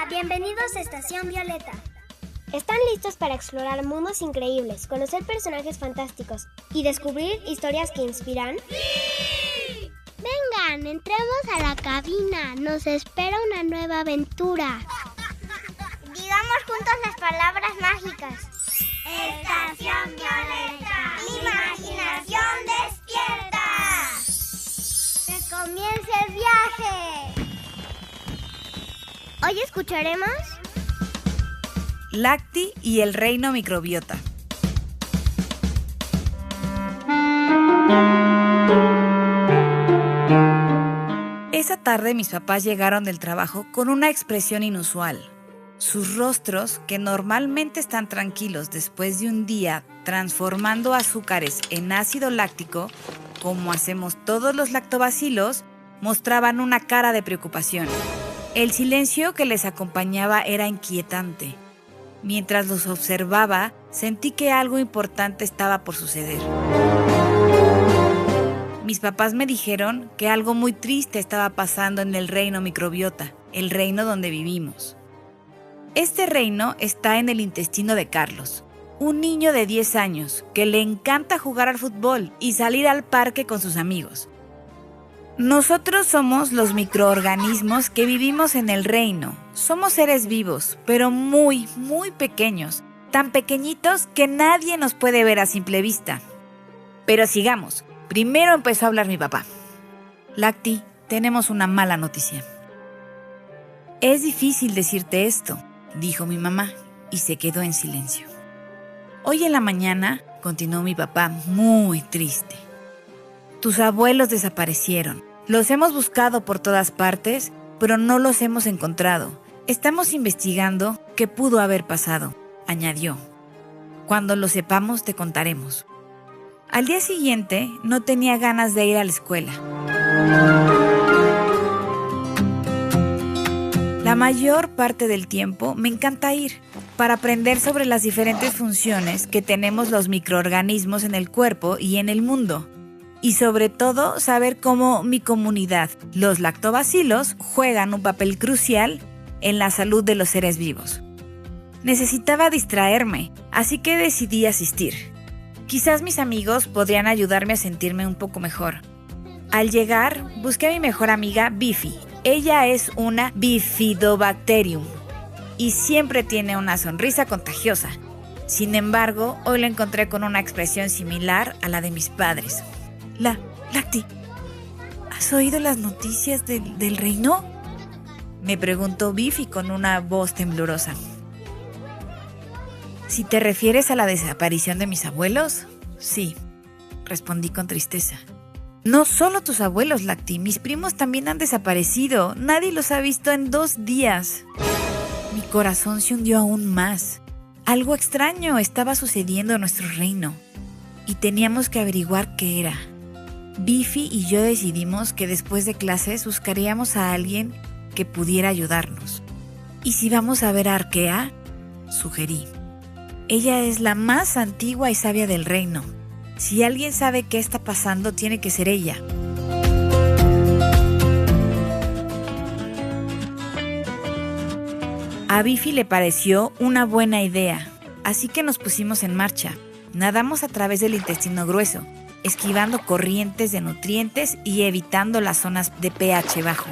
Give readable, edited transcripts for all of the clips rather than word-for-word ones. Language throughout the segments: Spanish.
Bienvenidos a Estación Violeta. ¿Están listos para explorar mundos increíbles, conocer personajes fantásticos y descubrir historias que inspiran? ¡Sí! Vengan, entremos a la cabina. Nos espera una nueva aventura. Digamos juntos las palabras mágicas. Estación Violeta. Mi imaginación despierta. ¡Que comience el viaje! Hoy escucharemos Lacti y el reino microbiota. Esa tarde mis papás llegaron del trabajo con una expresión inusual. Sus rostros, que normalmente están tranquilos después de un día transformando azúcares en ácido láctico, como hacemos todos los lactobacilos, mostraban una cara de preocupación. El silencio que les acompañaba era inquietante. Mientras los observaba, sentí que algo importante estaba por suceder. Mis papás me dijeron que algo muy triste estaba pasando en el reino microbiota, el reino donde vivimos. Este reino está en el intestino de Carlos, un niño de 10 años que le encanta jugar al fútbol y salir al parque con sus amigos. Nosotros somos los microorganismos que vivimos en el reino. Somos seres vivos, pero muy, muy pequeños, tan pequeñitos que nadie nos puede ver a simple vista. Pero sigamos. Primero empezó a hablar mi papá. Lacti, tenemos una mala noticia. Es difícil decirte esto, dijo mi mamá, y se quedó en silencio. Hoy en la mañana, continuó mi papá muy triste. Tus abuelos desaparecieron. Los hemos buscado por todas partes, pero no los hemos encontrado. Estamos investigando qué pudo haber pasado, añadió. Cuando lo sepamos, te contaremos. Al día siguiente, no tenía ganas de ir a la escuela. La mayor parte del tiempo me encanta ir para aprender sobre las diferentes funciones que tenemos los microorganismos en el cuerpo y en el mundo. Y sobre todo, saber cómo mi comunidad, los lactobacilos, juegan un papel crucial en la salud de los seres vivos. Necesitaba distraerme, así que decidí asistir. Quizás mis amigos podrían ayudarme a sentirme un poco mejor. Al llegar, busqué a mi mejor amiga Bifi. Ella es una Bifidobacterium y siempre tiene una sonrisa contagiosa. Sin embargo, hoy la encontré con una expresión similar a la de mis padres. Lacti, ¿has oído las noticias del reino? Me preguntó Bifi con una voz temblorosa. Si te refieres a la desaparición de mis abuelos, sí, respondí con tristeza. No solo tus abuelos, Lacti, mis primos también han desaparecido. Nadie los ha visto en 2 días. Mi corazón se hundió aún más. Algo extraño estaba sucediendo en nuestro reino y teníamos que averiguar qué era. Bifi y yo decidimos que después de clases buscaríamos a alguien que pudiera ayudarnos. ¿Y si vamos a ver a Arkea? Sugerí. Ella es la más antigua y sabia del reino. Si alguien sabe qué está pasando, tiene que ser ella. A Bifi le pareció una buena idea, así que nos pusimos en marcha. Nadamos a través del intestino grueso, esquivando corrientes de nutrientes y evitando las zonas de pH bajo.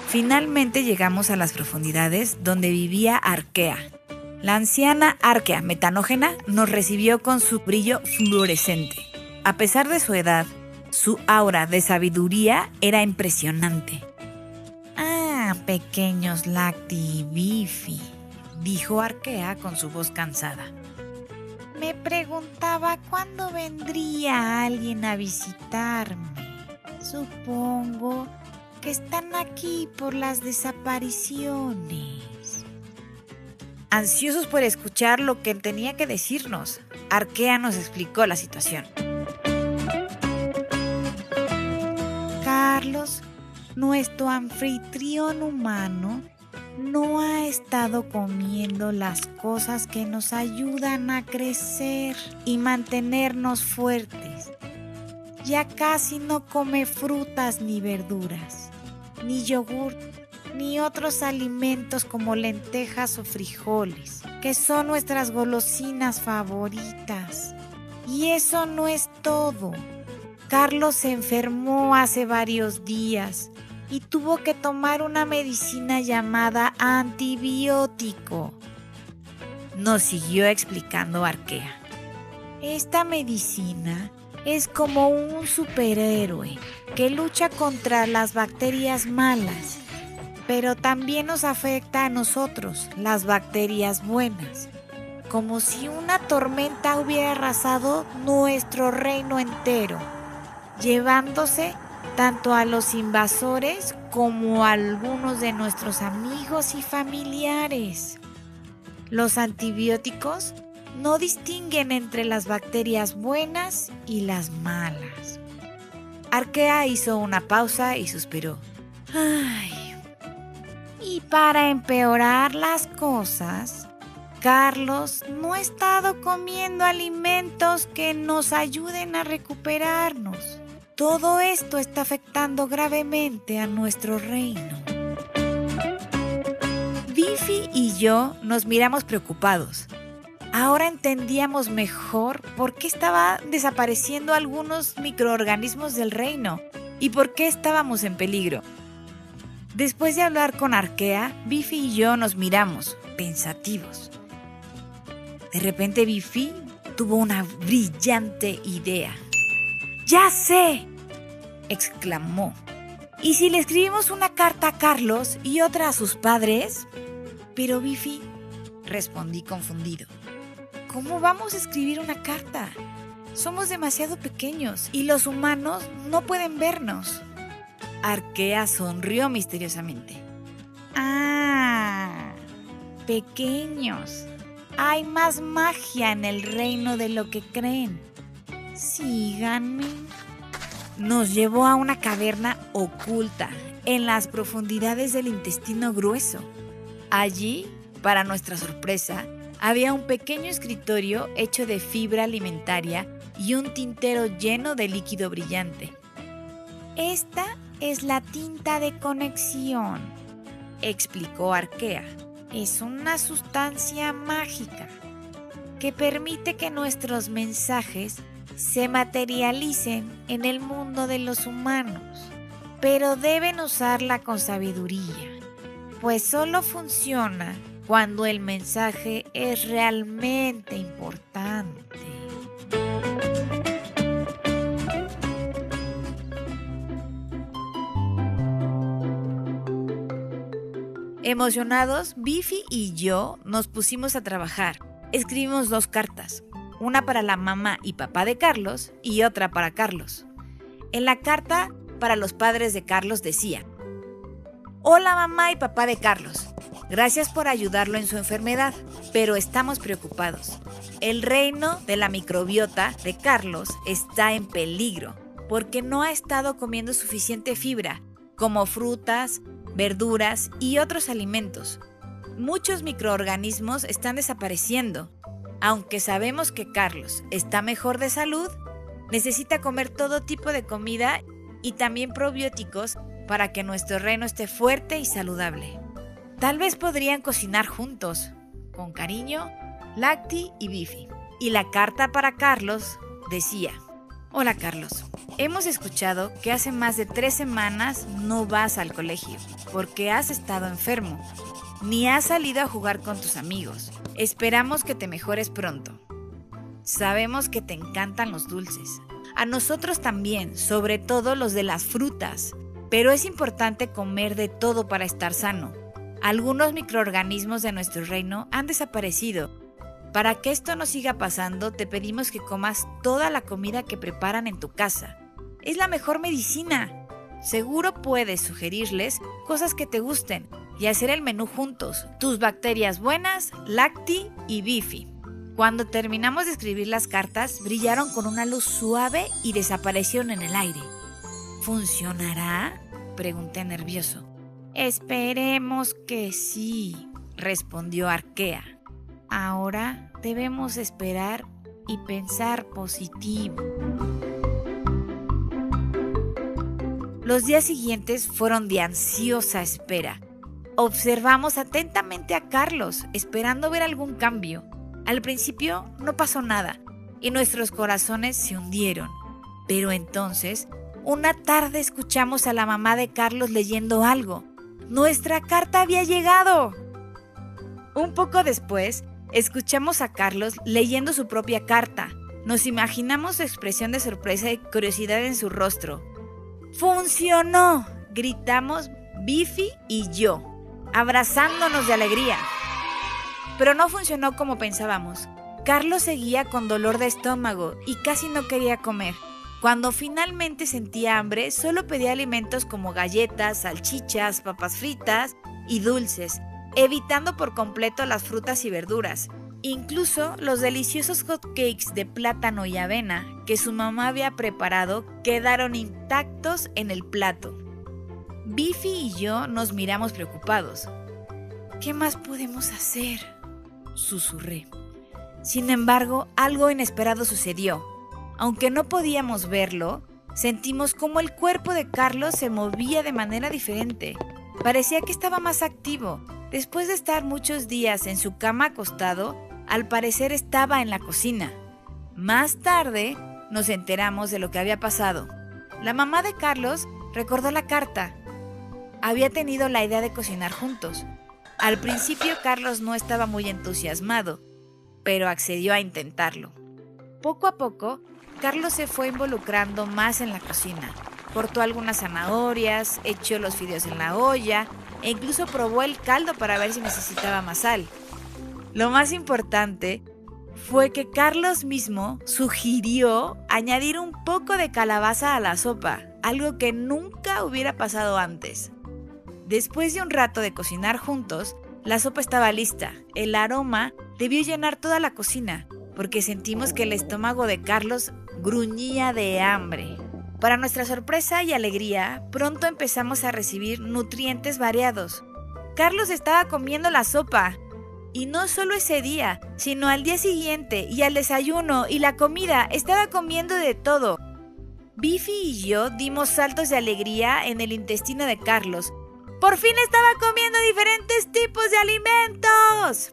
Finalmente llegamos a las profundidades donde vivía Arkea. La anciana Arkea metanógena nos recibió con su brillo fluorescente. A pesar de su edad, su aura de sabiduría era impresionante. Ah, pequeños Lacti y Bifi, dijo Arkea con su voz cansada. Me preguntaba cuándo vendría alguien a visitarme. Supongo que están aquí por las desapariciones. Ansiosos por escuchar lo que tenía que decirnos, Arkea nos explicó la situación. Carlos, nuestro anfitrión humano, no ha estado comiendo las cosas que nos ayudan a crecer y mantenernos fuertes. Ya casi no come frutas ni verduras, ni yogur, ni otros alimentos como lentejas o frijoles, que son nuestras golosinas favoritas. Y eso no es todo. Carlos se enfermó hace varios días y tuvo que tomar una medicina llamada antibiótico. Nos siguió explicando Arquea. Esta medicina es como un superhéroe que lucha contra las bacterias malas, pero también nos afecta a nosotros, las bacterias buenas, como si una tormenta hubiera arrasado nuestro reino entero, llevándose tanto a los invasores como a algunos de nuestros amigos y familiares. Los antibióticos no distinguen entre las bacterias buenas y las malas. Arquea hizo una pausa y suspiró. Ay. Y para empeorar las cosas, Carlos no ha estado comiendo alimentos que nos ayuden a recuperarnos. Todo esto está afectando gravemente a nuestro reino. Bifi y yo nos miramos preocupados. Ahora entendíamos mejor por qué estaban desapareciendo algunos microorganismos del reino y por qué estábamos en peligro. Después de hablar con Arquea, Bifi y yo nos miramos, pensativos. De repente Bifi tuvo una brillante idea. ¡Ya sé!, exclamó. ¿Y si le escribimos una carta a Carlos y otra a sus padres? Pero Bifi, respondí confundido. ¿Cómo vamos a escribir una carta? Somos demasiado pequeños y los humanos no pueden vernos. Arquea sonrió misteriosamente. ¡Ah! Pequeños. Hay más magia en el reino de lo que creen. Síganme. Nos llevó a una caverna oculta en las profundidades del intestino grueso. Allí, para nuestra sorpresa, había un pequeño escritorio hecho de fibra alimentaria y un tintero lleno de líquido brillante. Esta es la tinta de conexión, explicó Arquea. Es una sustancia mágica que permite que nuestros mensajes se materialicen en el mundo de los humanos, pero deben usarla con sabiduría, pues solo funciona cuando el mensaje es realmente importante. Emocionados, Bifi y yo nos pusimos a trabajar. Escribimos 2 cartas, una para la mamá y papá de Carlos y otra para Carlos. En la carta para los padres de Carlos decía: Hola mamá y papá de Carlos, gracias por ayudarlo en su enfermedad, pero estamos preocupados. El reino de la microbiota de Carlos está en peligro porque no ha estado comiendo suficiente fibra, como frutas, verduras y otros alimentos. Muchos microorganismos están desapareciendo. Aunque sabemos que Carlos está mejor de salud, necesita comer todo tipo de comida y también probióticos para que nuestro reino esté fuerte y saludable. Tal vez podrían cocinar juntos, con cariño, Lacti y Bifi. Y la carta para Carlos decía: Hola Carlos, hemos escuchado que hace más de 3 semanas no vas al colegio porque has estado enfermo, ni has salido a jugar con tus amigos. Esperamos que te mejores pronto. Sabemos que te encantan los dulces. A nosotros también, sobre todo los de las frutas. Pero es importante comer de todo para estar sano. Algunos microorganismos de nuestro reino han desaparecido. Para que esto no siga pasando, te pedimos que comas toda la comida que preparan en tu casa. Es la mejor medicina. Seguro puedes sugerirles cosas que te gusten y hacer el menú juntos. Tus bacterias buenas, Lacti y Bifi. Cuando terminamos de escribir las cartas, brillaron con una luz suave y desaparecieron en el aire. ¿Funcionará?, pregunté nervioso. Esperemos que sí, respondió Arquea. Ahora debemos esperar y pensar positivo. Los días siguientes fueron de ansiosa espera. Observamos atentamente a Carlos, esperando ver algún cambio. Al principio no pasó nada y nuestros corazones se hundieron. Pero entonces, una tarde escuchamos a la mamá de Carlos leyendo algo. ¡Nuestra carta había llegado! Un poco después, escuchamos a Carlos leyendo su propia carta. Nos imaginamos su expresión de sorpresa y curiosidad en su rostro. ¡Funcionó!, gritamos Biffy y yo, abrazándonos de alegría. Pero no funcionó como pensábamos. Carlos seguía con dolor de estómago y casi no quería comer. Cuando finalmente sentía hambre, solo pedía alimentos como galletas, salchichas, papas fritas y dulces, evitando por completo las frutas y verduras. Incluso los deliciosos hot cakes de plátano y avena que su mamá había preparado quedaron intactos en el plato. Biffy y yo nos miramos preocupados. ¿Qué más podemos hacer?, susurré. Sin embargo, algo inesperado sucedió. Aunque no podíamos verlo, sentimos cómo el cuerpo de Carlos se movía de manera diferente. Parecía que estaba más activo. Después de estar muchos días en su cama acostado, al parecer estaba en la cocina. Más tarde, nos enteramos de lo que había pasado. La mamá de Carlos recordó la carta. Había tenido la idea de cocinar juntos. Al principio, Carlos no estaba muy entusiasmado, pero accedió a intentarlo. Poco a poco, Carlos se fue involucrando más en la cocina. Cortó algunas zanahorias, echó los fideos en la olla e incluso probó el caldo para ver si necesitaba más sal. Lo más importante fue que Carlos mismo sugirió añadir un poco de calabaza a la sopa, algo que nunca hubiera pasado antes. Después de un rato de cocinar juntos, la sopa estaba lista. El aroma debió llenar toda la cocina, porque sentimos que el estómago de Carlos gruñía de hambre. Para nuestra sorpresa y alegría, pronto empezamos a recibir nutrientes variados. Carlos estaba comiendo la sopa. Y no solo ese día, sino al día siguiente y al desayuno y la comida, estaba comiendo de todo. Biffy y yo dimos saltos de alegría en el intestino de Carlos. ¡Por fin estaba comiendo diferentes tipos de alimentos!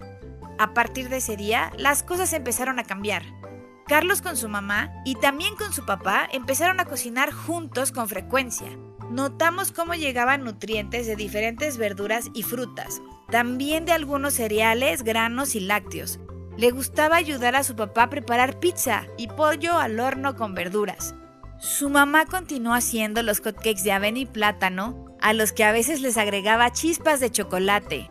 A partir de ese día, las cosas empezaron a cambiar. Carlos con su mamá y también con su papá empezaron a cocinar juntos con frecuencia. Notamos cómo llegaban nutrientes de diferentes verduras y frutas, también de algunos cereales, granos y lácteos. Le gustaba ayudar a su papá a preparar pizza y pollo al horno con verduras. Su mamá continuó haciendo los hotcakes de avena y plátano, a los que a veces les agregaba chispas de chocolate.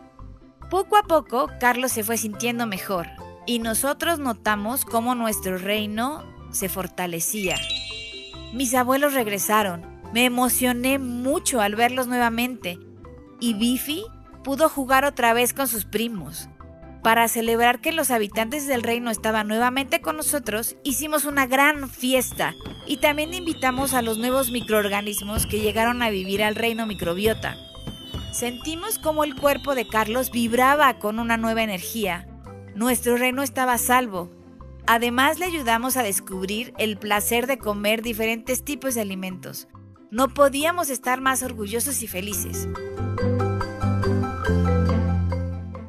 Poco a poco, Carlos se fue sintiendo mejor y nosotros notamos cómo nuestro reino se fortalecía. Mis abuelos regresaron. Me emocioné mucho al verlos nuevamente y Biffy pudo jugar otra vez con sus primos. Para celebrar que los habitantes del reino estaban nuevamente con nosotros, hicimos una gran fiesta y también invitamos a los nuevos microorganismos que llegaron a vivir al reino microbiota. Sentimos cómo el cuerpo de Carlos vibraba con una nueva energía. Nuestro reino estaba a salvo. Además, le ayudamos a descubrir el placer de comer diferentes tipos de alimentos. No podíamos estar más orgullosos y felices.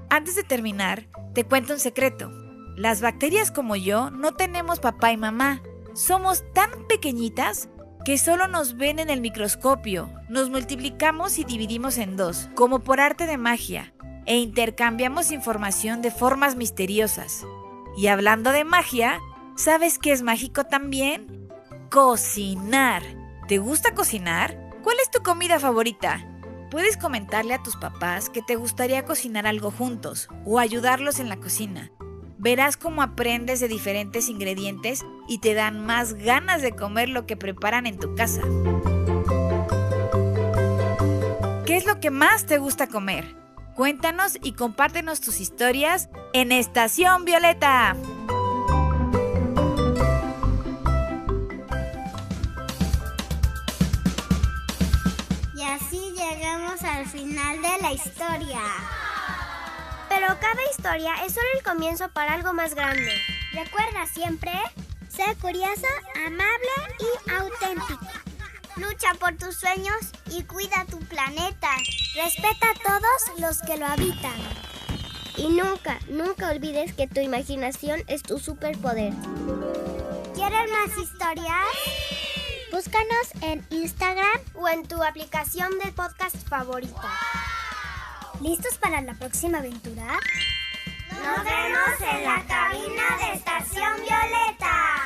Antes de terminar, te cuento un secreto. Las bacterias como yo no tenemos papá y mamá. Somos tan pequeñitas que solo nos ven en el microscopio. Nos multiplicamos y dividimos en dos, como por arte de magia, e intercambiamos información de formas misteriosas. Y hablando de magia, ¿sabes qué es mágico también? Cocinar. ¿Te gusta cocinar? ¿Cuál es tu comida favorita? Puedes comentarle a tus papás que te gustaría cocinar algo juntos o ayudarlos en la cocina. Verás cómo aprendes de diferentes ingredientes y te dan más ganas de comer lo que preparan en tu casa. ¿Qué es lo que más te gusta comer? Cuéntanos y compártenos tus historias en Estación Violeta. Y así llegamos al final de la historia. Pero cada historia es solo el comienzo para algo más grande. Recuerda siempre ser curioso, amable y auténtico. Lucha por tus sueños y cuida tu planeta. planeta. Respeta a todos los que lo habitan. Y nunca, nunca olvides que tu imaginación es tu superpoder. ¿Quieren más historias? Búscanos en Instagram O en tu aplicación de podcast favorita. ¿Listos para la próxima aventura? Nos vemos en la cabina de Estación Violeta.